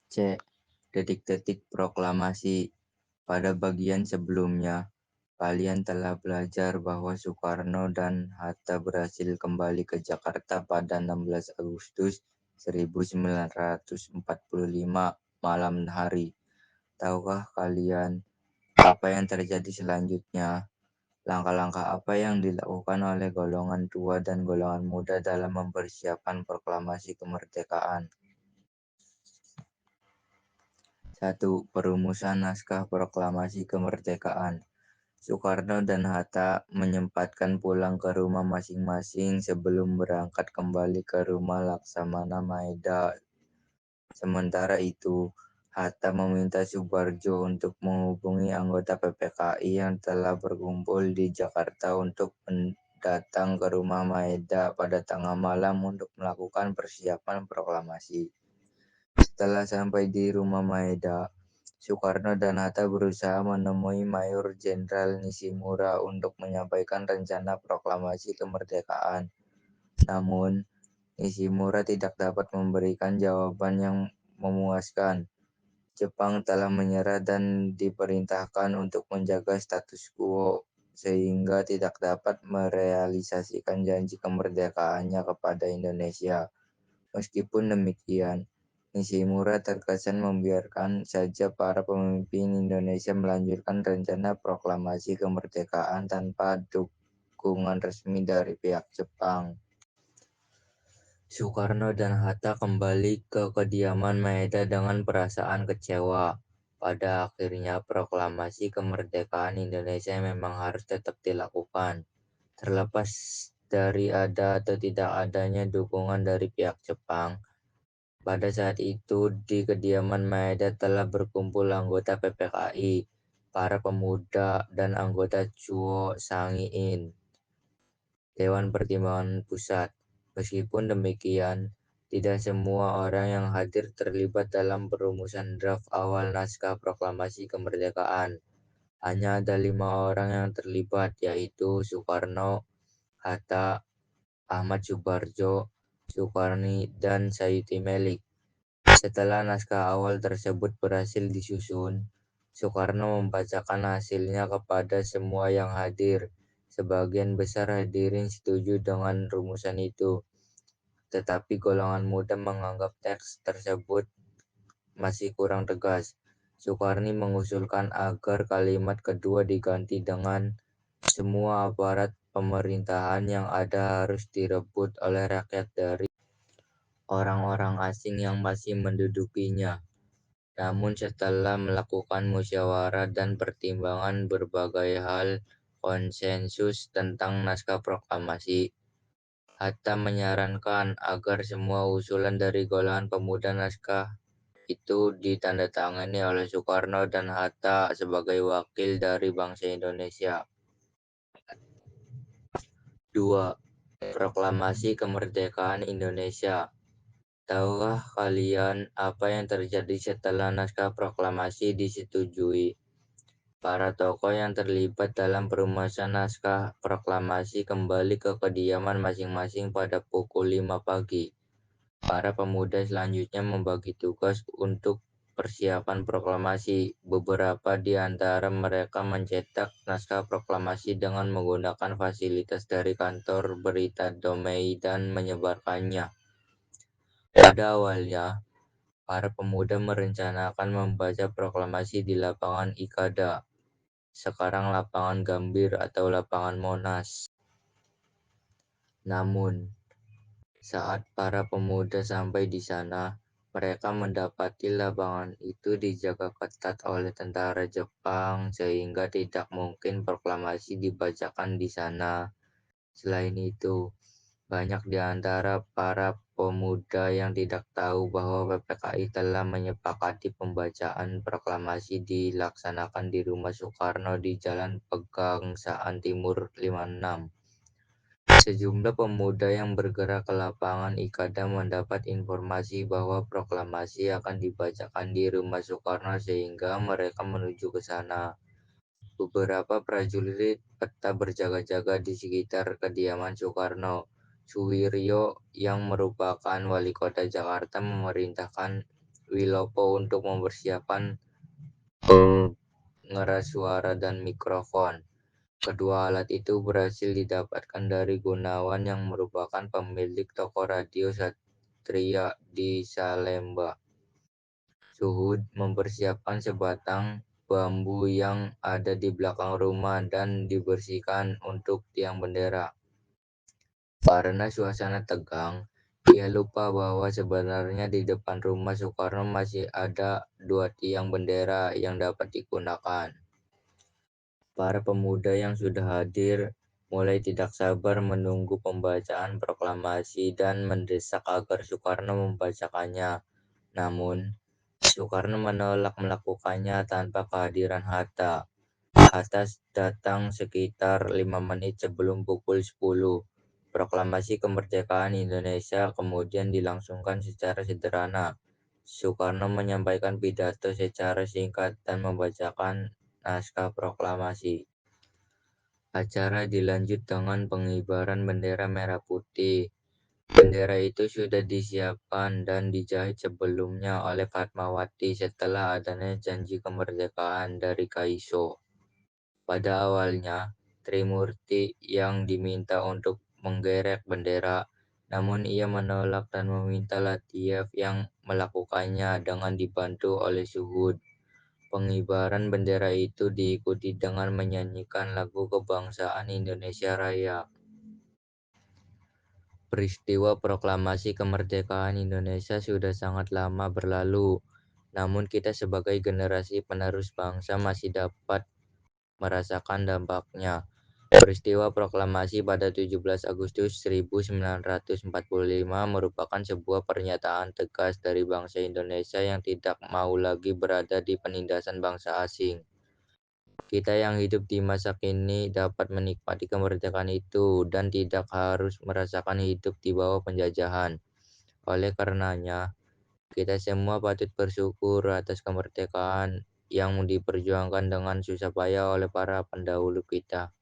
C. Detik-detik proklamasi. Pada bagian sebelumnya, kalian telah belajar bahwa Soekarno dan Hatta berhasil kembali ke Jakarta pada 16 Agustus 1945 malam hari. Tahukah kalian apa yang terjadi selanjutnya? Langkah-langkah apa yang dilakukan oleh golongan tua dan golongan muda dalam mempersiapkan proklamasi kemerdekaan? 1. Perumusan naskah proklamasi kemerdekaan. Soekarno dan Hatta menyempatkan pulang ke rumah masing-masing sebelum berangkat kembali ke rumah Laksamana Maeda. Sementara itu, Hatta meminta Subarjo untuk menghubungi anggota PPKI yang telah berkumpul di Jakarta untuk datang ke rumah Maeda pada tengah malam untuk melakukan persiapan proklamasi. Setelah sampai di rumah Maeda, Soekarno dan Hatta berusaha menemui Mayor Jenderal Nishimura untuk menyampaikan rencana proklamasi kemerdekaan. Namun, Nishimura tidak dapat memberikan jawaban yang memuaskan. Jepang telah menyerah dan diperintahkan untuk menjaga status quo sehingga tidak dapat merealisasikan janji kemerdekaannya kepada Indonesia. Meskipun demikian, Nishimura terkesan membiarkan saja para pemimpin Indonesia melanjutkan rencana proklamasi kemerdekaan tanpa dukungan resmi dari pihak Jepang. Soekarno dan Hatta kembali ke kediaman Maeda dengan perasaan kecewa. Pada akhirnya proklamasi kemerdekaan Indonesia memang harus tetap dilakukan, terlepas dari ada atau tidak adanya dukungan dari pihak Jepang. Pada saat itu, di kediaman Maeda telah berkumpul anggota PPKI, para pemuda, dan anggota Chuo Sangiin, Dewan Pertimbangan Pusat. Meskipun demikian, tidak semua orang yang hadir terlibat dalam perumusan draft awal naskah proklamasi kemerdekaan. Hanya ada 5 orang yang terlibat, yaitu Soekarno, Hatta, Ahmad Subarjo, Sukarni, dan Sayuti Melik. Setelah naskah awal tersebut berhasil disusun, Soekarno membacakan hasilnya kepada semua yang hadir. Sebagian besar hadirin setuju dengan rumusan itu, tetapi golongan muda menganggap teks tersebut masih kurang tegas. Sukarni mengusulkan agar kalimat kedua diganti dengan semua aparat pemerintahan yang ada harus direbut oleh rakyat dari orang-orang asing yang masih mendudukinya. Namun setelah melakukan musyawarah dan pertimbangan berbagai hal konsensus tentang naskah proklamasi, Hatta menyarankan agar semua usulan dari golongan pemuda naskah itu ditandatangani oleh Soekarno dan Hatta sebagai wakil dari bangsa Indonesia. 2. Proklamasi Kemerdekaan Indonesia. Tahukah kalian apa yang terjadi setelah naskah proklamasi disetujui? Para tokoh yang terlibat dalam perumusan naskah proklamasi kembali ke kediaman masing-masing pada pukul 5 pagi. Para pemuda selanjutnya membagi tugas untuk persiapan proklamasi. Beberapa di antara mereka mencetak naskah proklamasi dengan menggunakan fasilitas dari kantor berita Domei dan menyebarkannya. Pada awalnya, para pemuda merencanakan membaca proklamasi di lapangan Ikada, sekarang lapangan Gambir atau lapangan Monas. Namun, saat para pemuda sampai di sana, mereka mendapati lapangan itu dijaga ketat oleh tentara Jepang sehingga tidak mungkin proklamasi dibacakan di sana. Selain itu, banyak di antara para pemuda yang tidak tahu bahwa PPKI telah menyepakati pembacaan proklamasi dilaksanakan di rumah Soekarno di Jalan Pegangsaan Timur 56. Sejumlah pemuda yang bergerak ke lapangan Ikada mendapat informasi bahwa proklamasi akan dibacakan di rumah Soekarno sehingga mereka menuju ke sana. Beberapa prajurit tetap berjaga-jaga di sekitar kediaman Soekarno. Suwiryo yang merupakan wali kota Jakarta memerintahkan Wilopo untuk mempersiapkan pengeras suara dan mikrofon. Kedua alat itu berhasil didapatkan dari Gunawan yang merupakan pemilik toko radio Satria di Salemba. Suhud mempersiapkan sebatang bambu yang ada di belakang rumah dan dibersihkan untuk tiang bendera. Karena suasana tegang, ia lupa bahwa sebenarnya di depan rumah Soekarno masih ada 2 tiang bendera yang dapat digunakan. Para pemuda yang sudah hadir mulai tidak sabar menunggu pembacaan proklamasi dan mendesak agar Soekarno membacakannya. Namun, Soekarno menolak melakukannya tanpa kehadiran Hatta. Hatta datang sekitar 5 menit sebelum pukul 10. Proklamasi kemerdekaan Indonesia kemudian dilangsungkan secara sederhana. Soekarno menyampaikan pidato secara singkat dan membacakan naskah proklamasi. Acara dilanjut dengan pengibaran bendera merah putih. Bendera itu sudah disiapkan dan dijahit sebelumnya oleh Fatmawati setelah adanya janji kemerdekaan dari Kaiso. Pada awalnya, Trimurti yang diminta untuk menggerek bendera, namun ia menolak dan meminta Latiev yang melakukannya dengan dibantu oleh Suhud. Pengibaran bendera itu diikuti dengan menyanyikan lagu kebangsaan Indonesia Raya. Peristiwa proklamasi kemerdekaan Indonesia sudah sangat lama berlalu, namun kita sebagai generasi penerus bangsa masih dapat merasakan dampaknya. Peristiwa proklamasi pada 17 Agustus 1945 merupakan sebuah pernyataan tegas dari bangsa Indonesia yang tidak mau lagi berada di penindasan bangsa asing. Kita yang hidup di masa kini dapat menikmati kemerdekaan itu dan tidak harus merasakan hidup di bawah penjajahan. Oleh karenanya, kita semua patut bersyukur atas kemerdekaan yang diperjuangkan dengan susah payah oleh para pendahulu kita.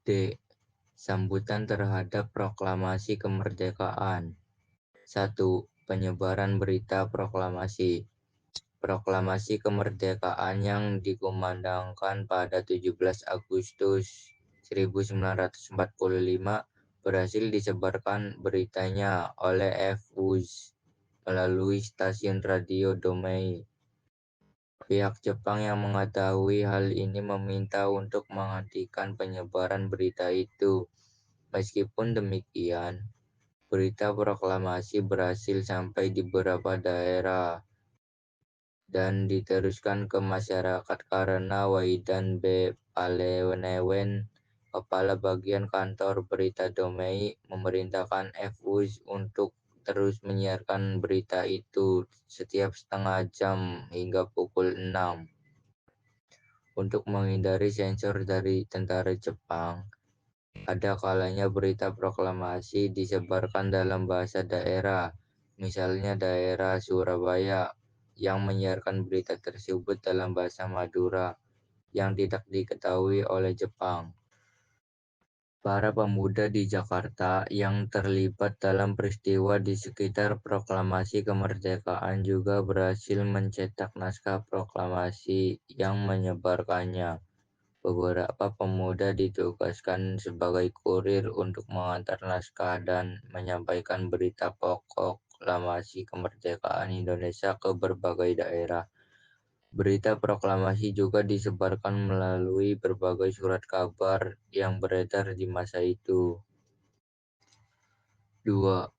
D. Sambutan terhadap proklamasi kemerdekaan. 1. Penyebaran berita proklamasi. Proklamasi kemerdekaan yang dikumandangkan pada 17 Agustus 1945 berhasil disebarkan beritanya oleh F.U.Z melalui stasiun radio Domei. Pihak Jepang yang mengetahui hal ini meminta untuk menghentikan penyebaran berita itu. Meskipun demikian, berita proklamasi berhasil sampai di beberapa daerah dan diteruskan ke masyarakat karena Waidan B. Palenewen, Kepala Bagian Kantor Berita Domei, memerintahkan F.U.Z untuk terus menyiarkan berita itu setiap setengah jam hingga pukul 6. Untuk menghindari sensor dari tentara Jepang, ada kalanya berita proklamasi disebarkan dalam bahasa daerah, misalnya daerah Surabaya yang menyiarkan berita tersebut dalam bahasa Madura yang tidak diketahui oleh Jepang. Para pemuda di Jakarta yang terlibat dalam peristiwa di sekitar proklamasi kemerdekaan juga berhasil mencetak naskah proklamasi yang menyebarkannya. Beberapa pemuda ditugaskan sebagai kurir untuk mengantar naskah dan menyampaikan berita proklamasi kemerdekaan Indonesia ke berbagai daerah. Berita proklamasi juga disebarkan melalui berbagai surat kabar yang beredar di masa itu. 2.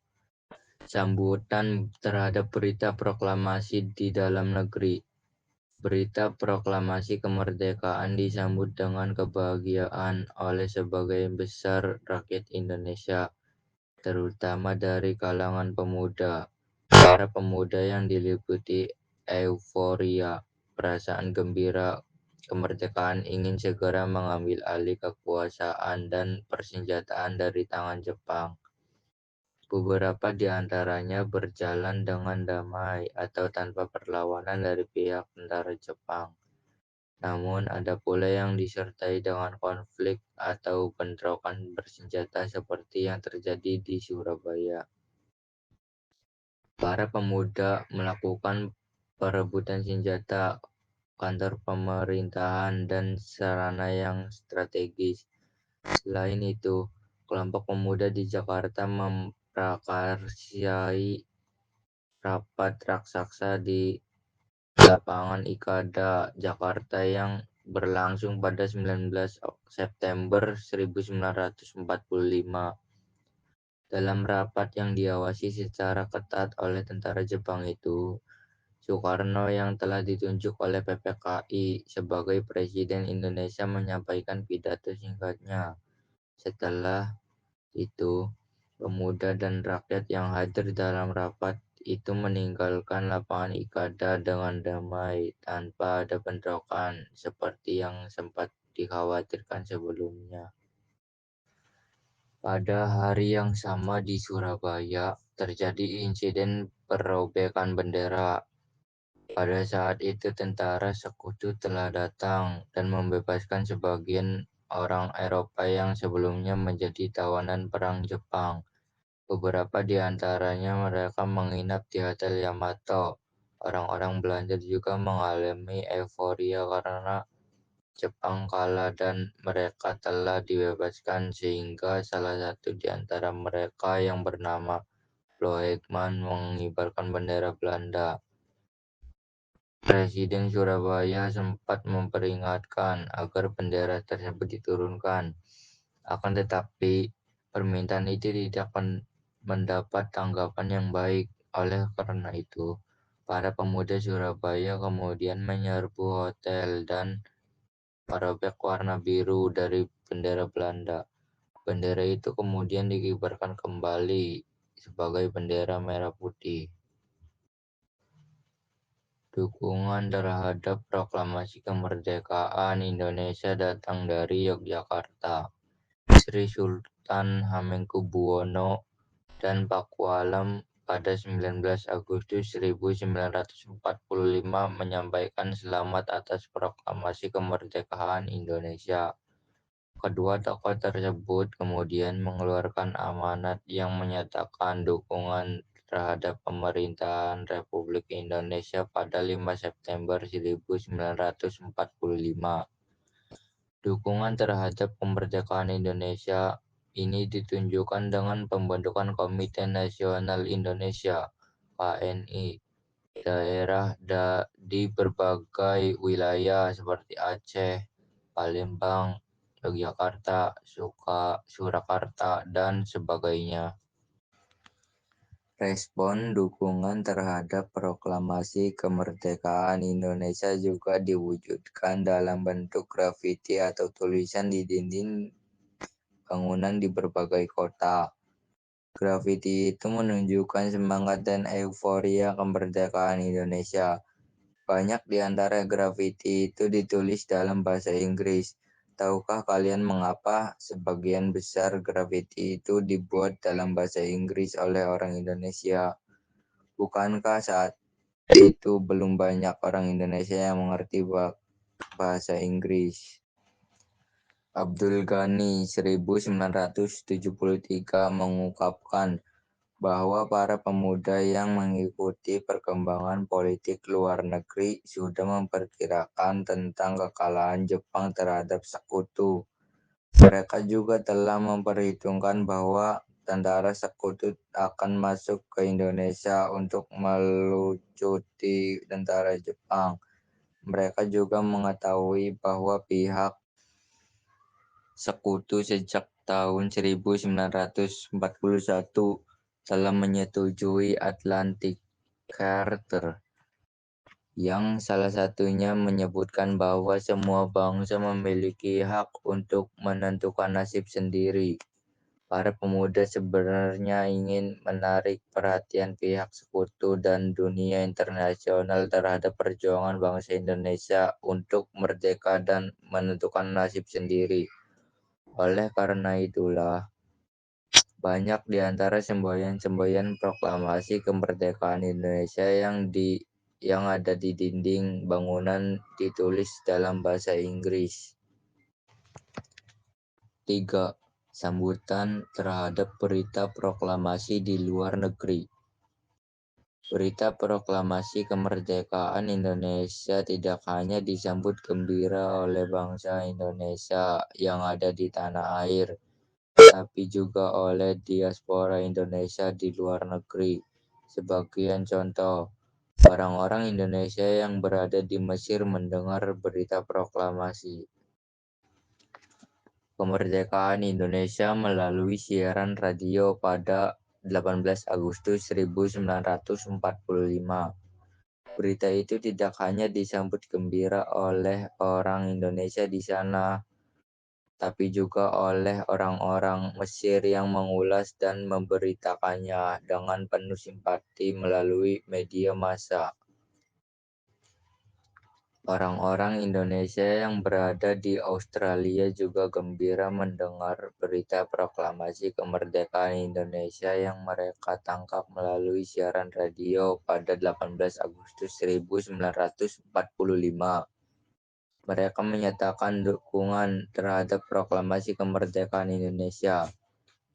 Sambutan terhadap berita proklamasi di dalam negeri. Berita proklamasi kemerdekaan disambut dengan kebahagiaan oleh sebagian besar rakyat Indonesia, terutama dari kalangan pemuda. Para pemuda yang diliputi euforia, perasaan gembira, kemerdekaan ingin segera mengambil alih kekuasaan dan persenjataan dari tangan Jepang. Beberapa di antaranya berjalan dengan damai atau tanpa perlawanan dari pihak tentara Jepang. Namun ada pula yang disertai dengan konflik atau bentrokan bersenjata seperti yang terjadi di Surabaya. Para pemuda melakukan perebutan senjata, kantor pemerintahan, dan sarana yang strategis. Selain itu, kelompok pemuda di Jakarta memprakarsai rapat raksasa di lapangan Ikada, Jakarta yang berlangsung pada 19 September 1945. Dalam rapat yang diawasi secara ketat oleh tentara Jepang itu, Soekarno yang telah ditunjuk oleh PPKI sebagai Presiden Indonesia menyampaikan pidato singkatnya. Setelah itu, pemuda dan rakyat yang hadir dalam rapat itu meninggalkan lapangan Ikada dengan damai tanpa ada bentrokan seperti yang sempat dikhawatirkan sebelumnya. Pada hari yang sama di Surabaya, terjadi insiden perobekan bendera. Pada saat itu tentara sekutu telah datang dan membebaskan sebagian orang Eropa yang sebelumnya menjadi tawanan perang Jepang. Beberapa di antaranya mereka menginap di Hotel Yamato. Orang-orang Belanda juga mengalami euforia karena Jepang kalah dan mereka telah dibebaskan, sehingga salah satu di antara mereka yang bernama Loekman mengibarkan bendera Belanda. Presiden Surabaya sempat memperingatkan agar bendera tersebut diturunkan. Akan tetapi, permintaan itu tidak mendapat tanggapan yang baik. Oleh karena itu, para pemuda Surabaya kemudian menyerbu hotel dan merobek warna biru dari bendera Belanda. Bendera itu kemudian dikibarkan kembali sebagai bendera merah putih. Dukungan terhadap proklamasi kemerdekaan Indonesia datang dari Yogyakarta. Sri Sultan Hamengkubuwono dan Pakualam pada 19 Agustus 1945 menyampaikan selamat atas proklamasi kemerdekaan Indonesia. Kedua tokoh tersebut kemudian mengeluarkan amanat yang menyatakan dukungan terhadap pemerintahan Republik Indonesia pada 5 September 1945. Dukungan terhadap kemerdekaan Indonesia ini ditunjukkan dengan pembentukan Komite Nasional Indonesia (KNI) daerah di berbagai wilayah seperti Aceh, Palembang, Yogyakarta, Surakarta, dan sebagainya. Respon dukungan terhadap proklamasi kemerdekaan Indonesia juga diwujudkan dalam bentuk grafiti atau tulisan di dinding bangunan di berbagai kota. Grafiti itu menunjukkan semangat dan euforia kemerdekaan Indonesia. Banyak di antara grafiti itu ditulis dalam bahasa Inggris. Tahukah kalian mengapa sebagian besar grafiti itu dibuat dalam bahasa Inggris oleh orang Indonesia? Bukankah saat itu belum banyak orang Indonesia yang mengerti bahasa Inggris? Abdul Ghani 1973 mengungkapkan bahwa para pemuda yang mengikuti perkembangan politik luar negeri sudah memperkirakan tentang kekalahan Jepang terhadap sekutu. Mereka juga telah memperhitungkan bahwa tentara sekutu akan masuk ke Indonesia untuk melucuti tentara Jepang. Mereka juga mengetahui bahwa pihak sekutu sejak tahun 1941 telah menyetujui Atlantic Charter, yang salah satunya menyebutkan bahwa semua bangsa memiliki hak untuk menentukan nasib sendiri. Para pemuda sebenarnya ingin menarik perhatian pihak sekutu dan dunia internasional terhadap perjuangan bangsa Indonesia untuk merdeka dan menentukan nasib sendiri. Oleh karena itulah, banyak di antara semboyan-semboyan proklamasi kemerdekaan Indonesia yang ada di dinding bangunan ditulis dalam bahasa Inggris. 3. Sambutan terhadap berita proklamasi di luar negeri. Berita proklamasi kemerdekaan Indonesia tidak hanya disambut gembira oleh bangsa Indonesia yang ada di tanah air, tapi juga oleh diaspora Indonesia di luar negeri. Sebagian contoh, orang-orang Indonesia yang berada di Mesir mendengar berita proklamasi kemerdekaan Indonesia melalui siaran radio pada 18 Agustus 1945. Berita itu tidak hanya disambut gembira oleh orang Indonesia di sana, tapi juga oleh orang-orang Mesir yang mengulas dan memberitakannya dengan penuh simpati melalui media massa. Orang-orang Indonesia yang berada di Australia juga gembira mendengar berita proklamasi kemerdekaan Indonesia yang mereka tangkap melalui siaran radio pada 18 Agustus 1945. Mereka menyatakan dukungan terhadap proklamasi kemerdekaan Indonesia.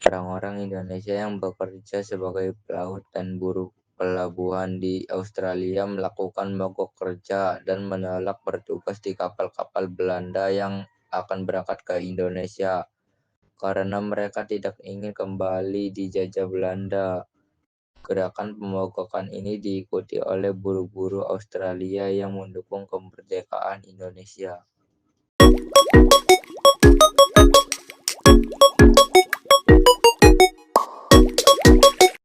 Orang-orang Indonesia yang bekerja sebagai pelaut dan buruh pelabuhan di Australia melakukan mogok kerja dan menolak bertugas di kapal-kapal Belanda yang akan berangkat ke Indonesia karena mereka tidak ingin kembali dijajah Belanda. Gerakan pemogokan ini diikuti oleh buruh-buruh Australia yang mendukung kemerdekaan Indonesia.